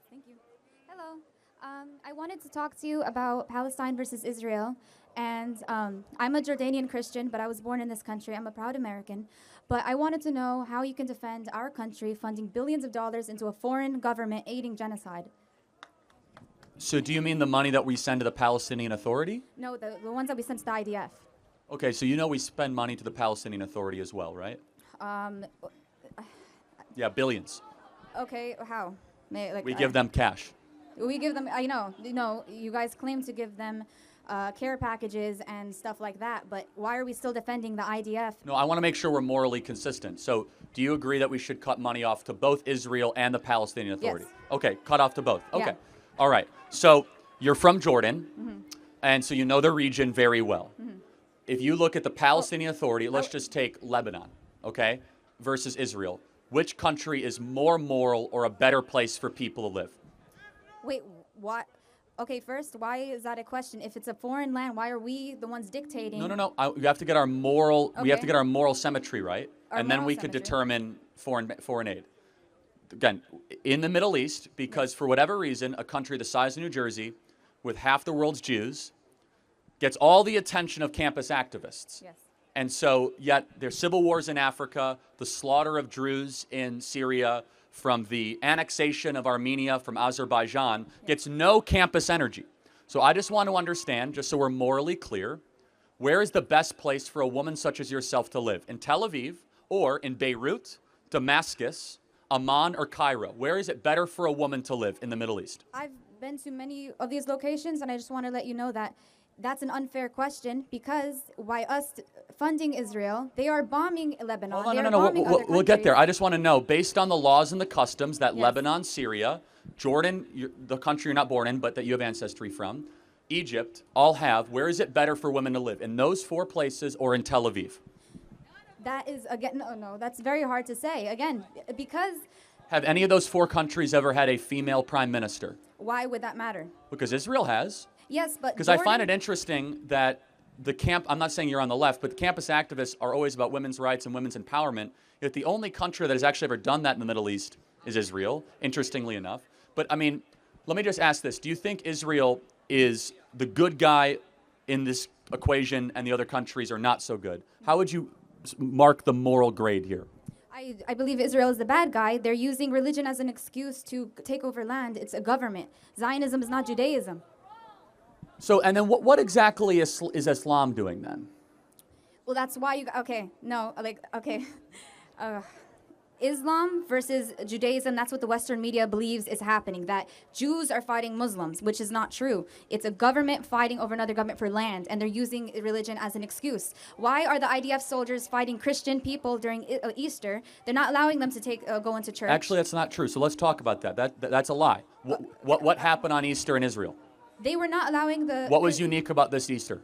Thank you. Hello. I wanted to talk to you about Palestine versus Israel. And I'm a Jordanian Christian, but I was born in this country. I'm a proud American. But I wanted to know how you can defend our country funding billions of dollars into a foreign government aiding genocide. So do you mean the money that we send to the Palestinian Authority? No, the ones that we sent to the IDF. Okay, so you know we spend money to the Palestinian Authority as well, right? Yeah, billions. Okay, how? We give them cash. We give them, I know, you guys claim to give them care packages and stuff like that, but why are we still defending the IDF? No, I want to make sure we're morally consistent. So do you agree that we should cut money off to both Israel and the Palestinian Authority? Yes. Okay, cut off to both. Okay. Yeah. All right. So you're from Jordan, and so you know the region very well. If you look at the Palestinian Authority, let's just take Lebanon, okay, versus Israel. Which country is more moral or a better place for people to live? Wait, what? Okay, first, why is that a question? If it's a foreign land, why are we the ones dictating? No. You have to get our moral. We have to Okay. get our moral symmetry right, Our and then moral we could symmetry. determine foreign aid. Again, in the Middle East, because for whatever reason, a country the size of New Jersey, with half the world's Jews, gets all the attention of campus activists. Yes. And so, yet there's civil wars in Africa, the slaughter of Druze in Syria, from the annexation of Armenia from Azerbaijan, gets no campus energy. So I just want to understand, just so we're morally clear, where is the best place for a woman such as yourself to live? In Tel Aviv, or in Beirut, Damascus, Amman, or Cairo? Where is it better for a woman to live in the Middle East? I've been to many of these locations, and I just want to let you know that that's an unfair question, because by us funding Israel, they are bombing Lebanon. Hold on, They no. are bombing other We'll get there. countries. I just want to know, based on the laws and the customs that Yes. Lebanon, Syria, Jordan, the country you're not born in, but that you have ancestry from, Egypt, all have, where is it better for women to live? In those four places or in Tel Aviv? That is, again, no, that's very hard to say. Again, because Have any of those four countries ever had a female prime minister? why would that matter? Because Israel has. Yes, but Because I find Jordan- it interesting that I'm not saying you're on the left, but the campus activists are always about women's rights and women's empowerment. Yet the only country that has actually ever done that in the Middle East is Israel, interestingly enough. But I mean, let me just ask this. Do you think Israel is the good guy in this equation and the other countries are not so good? How would you mark the moral grade here? I believe Israel is the bad guy. They're using religion as an excuse to take over land. It's a government. Zionism is not Judaism. So, and then what exactly is Islam doing then? Well, that's why Islam versus Judaism, that's what the Western media believes is happening, that Jews are fighting Muslims, which is not true. It's a government fighting over another government for land, and they're using religion as an excuse. Why are the IDF soldiers fighting Christian people during Easter? They're not allowing them to go into church. Actually, that's not true. So let's talk about that. That's a lie. What happened on Easter in Israel? They were not allowing the... What was unique about this Easter?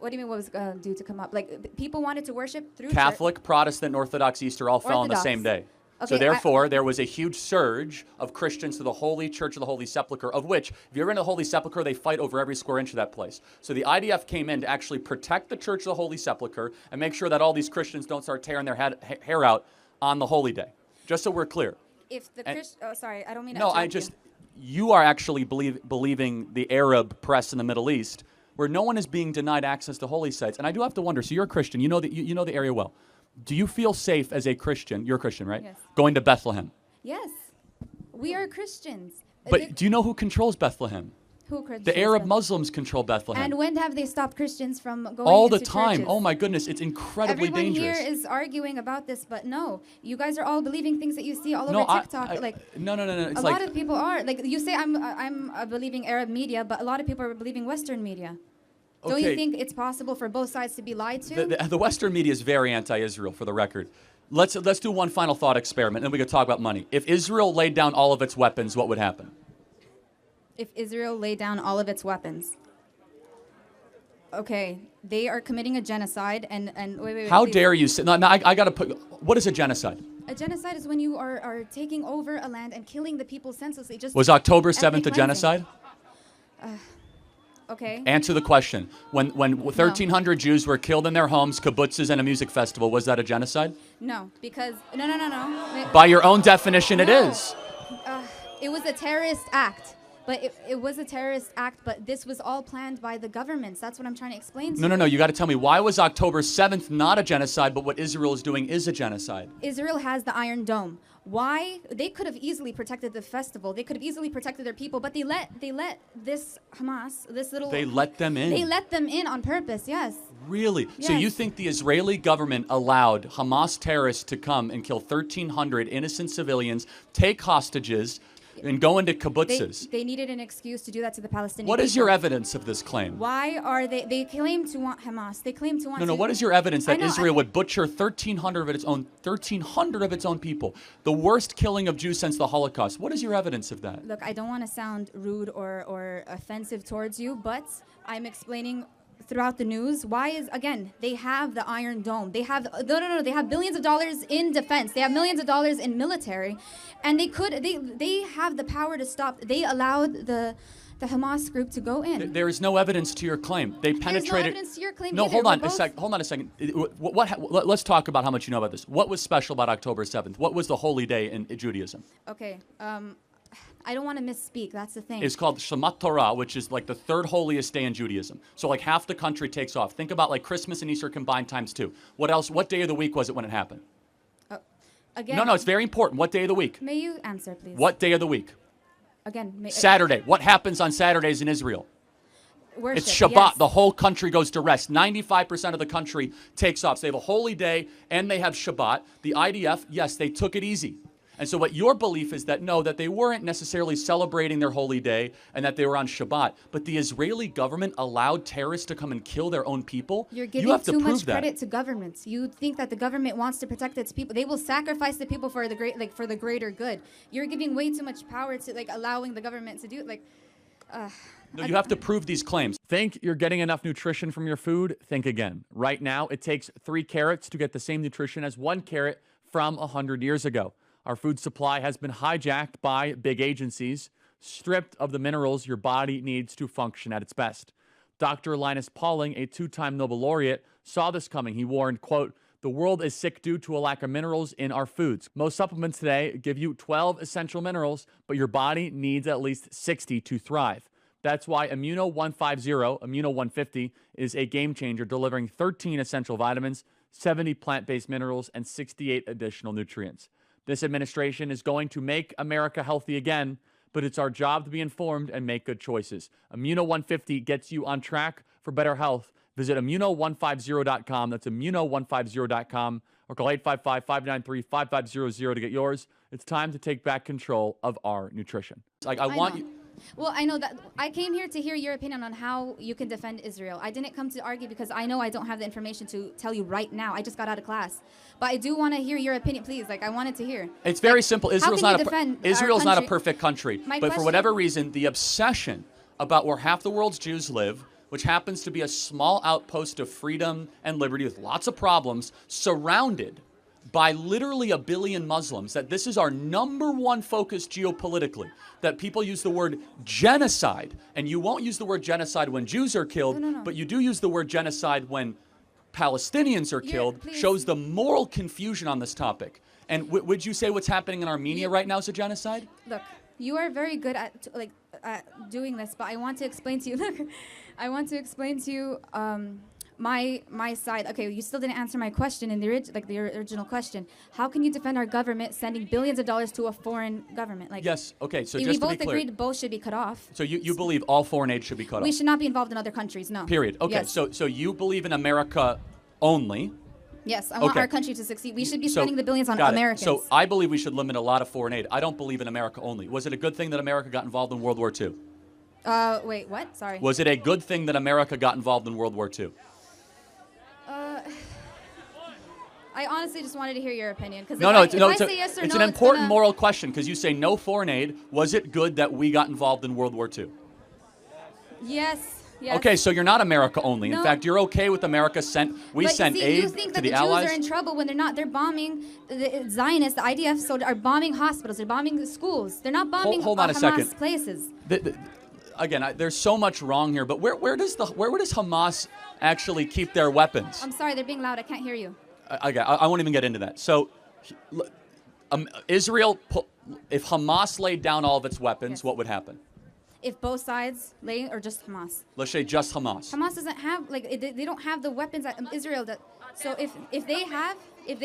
What do you mean what was due to come up? Like, people wanted to worship through Catholic, Protestant, and Orthodox Easter all fell on the Orthodox. same day. Okay, So therefore, there was a huge surge of Christians to the Holy Church of the Holy Sepulchre, of which, if you're in the Holy Sepulchre, they fight over every square inch of that place. So the IDF came in to actually protect the Church of the Holy Sepulchre and make sure that all these Christians don't start tearing their hair out on the holy day. Just so we're clear. If the Christ... Oh, sorry, I don't mean to No, interrupt you are actually believing the Arab press in the Middle East, where no one is being denied access to holy sites. And I do have to wonder, so you're a Christian, you know the area well. Do you feel safe as a Christian, you're a Christian, right? Yes. Going to Bethlehem? Yes. We are Christians. But do you know who controls Bethlehem? Who Christians? The Arab Muslims control Bethlehem. And when have they stopped Christians from going all the into time. churches? Oh my goodness, it's incredibly Everyone dangerous. here is arguing about this, but no. You guys are all believing things that you see all No, over TikTok. no. It's a like, lot of people are. Like, you say I'm believing Arab media, but a lot of people are believing Western media. Don't you okay, think it's possible for both sides to be lied to? the Western media is very anti-Israel, for the record. Let's do one final thought experiment, and then we could talk about money. If Israel laid down all of its weapons, what would happen? If Israel laid down all of its weapons. Okay, they are committing a genocide, and wait. How please. dare you say, no, I got to put, what is a genocide? A genocide is when you are taking over a land and killing the people senselessly. Just Was October ethnic 7th a cleansing. genocide? Okay. Answer the question. When 1,300 Jews were killed in their homes, kibbutzes, and a music festival, was that a genocide? No, because no. By your own definition, it No. is. It was a terrorist act. But it was a terrorist act, but this was all planned by the governments. That's what I'm trying to explain to you. No. You got to tell me, why was October 7th not a genocide, but what Israel is doing is a genocide? Israel has the Iron Dome. Why? They could have easily protected the festival. They could have easily protected their people, but they let this Hamas, this little... They let them in. They let them in on purpose, yes. Really? Yes. So you think the Israeli government allowed Hamas terrorists to come and kill 1,300 innocent civilians, take hostages, and go into kibbutzes? They needed an excuse to do that to the Palestinians. What is your evidence of this claim? Why are they claim to want Hamas. They claim to want No, what is your evidence that Israel would butcher 1,300 of its own people? The worst killing of Jews since the Holocaust. What is your evidence of that? Look, I don't want to sound rude or offensive towards you, but I'm explaining throughout the news why is, again, they have the Iron Dome. They have they have billions of dollars in defense. They have millions of dollars in military, and they have the power to stop. They allowed the Hamas group to go in. There is no evidence to your claim. They penetrated. There's no evidence to your claim. No, either. hold on a second. Let's talk about how much you know about this. What was special about October 7th? What was the holy day in Judaism? Okay. I don't want to misspeak. That's the thing. It's called Shemat Torah, which is like the third holiest day in Judaism. So like half the country takes off. Think about like Christmas and Easter combined times 2. What else? What day of the week was it when it happened? Again. No, it's very important. What day of the week? May you answer, please? What day of the week? Again. Saturday. What happens on Saturdays in Israel? Worship. It's Shabbat. Yes. The whole country goes to rest. 95% of the country takes off. So they have a holy day and they have Shabbat. The IDF, yes, they took it easy. And so what your belief is that, no, that they weren't necessarily celebrating their holy day and that they were on Shabbat, but the Israeli government allowed terrorists to come and kill their own people? You're giving too much credit to governments. You think that the government wants to protect its people. They will sacrifice the people for the for the greater good. You're giving way too much power to allowing the government to do it. No, you have to prove these claims. Think you're getting enough nutrition from your food? Think again. Right now, it takes 3 carrots to get the same nutrition as 1 carrot from 100 years ago. Our food supply has been hijacked by big agencies, stripped of the minerals your body needs to function at its best. Dr. Linus Pauling, a 2-time Nobel laureate, saw this coming. He warned, quote, "The world is sick due to a lack of minerals in our foods. Most supplements today give you 12 essential minerals, but your body needs at least 60 to thrive. That's why Immuno 150, Immuno 150 is a game changer, delivering 13 essential vitamins, 70 plant-based minerals, and 68 additional nutrients. This administration is going to make America healthy again, but it's our job to be informed and make good choices. Immuno 150 gets you on track for better health. Visit immuno150.com. That's immuno150.com, or call 855-593-5500 to get yours. It's time to take back control of our nutrition. I want you. Well, I know that I came here to hear your opinion on how you can defend Israel. I didn't come to argue because I know I don't have the information to tell you right now. I just got out of class. But I do want to hear your opinion, please. I wanted to hear. It's very simple. Israel's not a perfect country. But for whatever reason, the obsession about where half the world's Jews live, which happens to be a small outpost of freedom and liberty with lots of problems, surrounded by literally 1 billion Muslims, that this is our #1 focus geopolitically, that people use the word genocide, and you won't use the word genocide when Jews are killed, but you do use the word genocide when Palestinians are killed, shows the moral confusion on this topic. And would you say what's happening in Armenia right now is a genocide? Look, you are very good at doing this, but I want to explain to you, look, I want to explain to you my side. Okay, you still didn't answer my question in the original question. How can you defend our government sending billions of dollars to a foreign government? Yes, okay, so just we to be both clear, agreed both should be cut off. So you believe all foreign aid should be cut off? We should not be involved in other countries, no. Period. Okay, yes. so you believe in America only? Yes, I want our country to succeed. We should be spending the billions on Americans. So I believe we should limit a lot of foreign aid. I don't believe in America only. Was it a good thing that America got involved in World War II? Wait, what? Sorry. Was it a good thing that America got involved in World War II? I honestly just wanted to hear your opinion. It's an important moral question, because you say no foreign aid. Was it good that we got involved in World War II? Yes. Yes. Okay, so you're not America only. No. In fact, you're okay with America sent aid to the allies. You think that the Jews are in trouble when they're not. They're bombing the Zionists, the IDF, so are bombing hospitals. They're bombing schools. They're not bombing Hamas places. Again, there's so much wrong here. But where does Hamas actually keep their weapons? I'm sorry, they're being loud. I can't hear you. I won't even get into that. So, Israel, if Hamas laid down all of its weapons, Yes. what would happen? If both sides lay, or just Hamas? Let's say just Hamas. Hamas doesn't have, like, they don't have the weapons that Israel does. So if they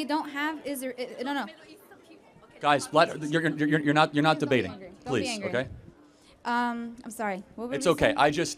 don't have Israel, no. Guys, you're not debating, angry. Don't be please. angry. Okay. I'm sorry. What were It's we okay. saying?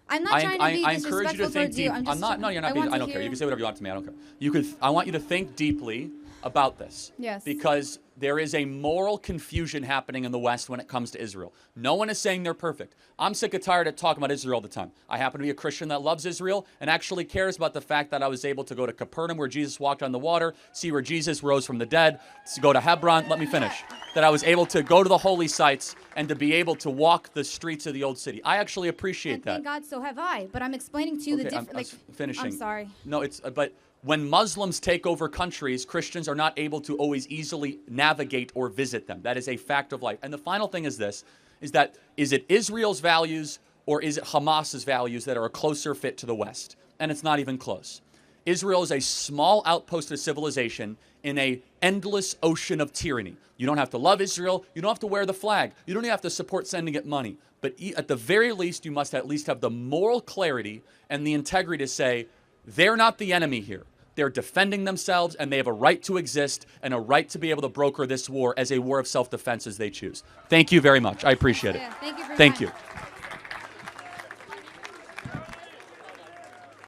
I'm not trying to be I encourage you to disrespectful think towards you. deep. I'm just not. No, you're not. I don't care. You can say whatever you want to me. I don't care. I want you to think deeply about this. Yes. Because there is a moral confusion happening in the West when it comes to Israel. No one is saying they're perfect. I'm sick and tired of talking about Israel all the time. I happen to be a Christian that loves Israel and actually cares about the fact that I was able to go to Capernaum where Jesus walked on the water, see where Jesus rose from the dead, to go to Hebron. Let me finish. That I was able to go to the holy sites and to be able to walk the streets of the old city. I actually appreciate And that. thank God, so have I. But I'm explaining to you the Okay, difference. I'm finishing. I'm sorry. No, but when Muslims take over countries, Christians are not able to always easily navigate or visit them. That is a fact of life. And the final thing is this, is it Israel's values or is it Hamas's values that are a closer fit to the West? And it's not even close. Israel is a small outpost of civilization in an endless ocean of tyranny. You don't have to love Israel. You don't have to wear the flag. You don't even have to support sending it money. But at the very least, you must at least have the moral clarity and the integrity to say, they're not the enemy here. They're defending themselves, and they have a right to exist and a right to be able to broker this war as a war of self-defense as they choose. Thank you very much. I appreciate it. Yeah, thank you for your Thank time. you.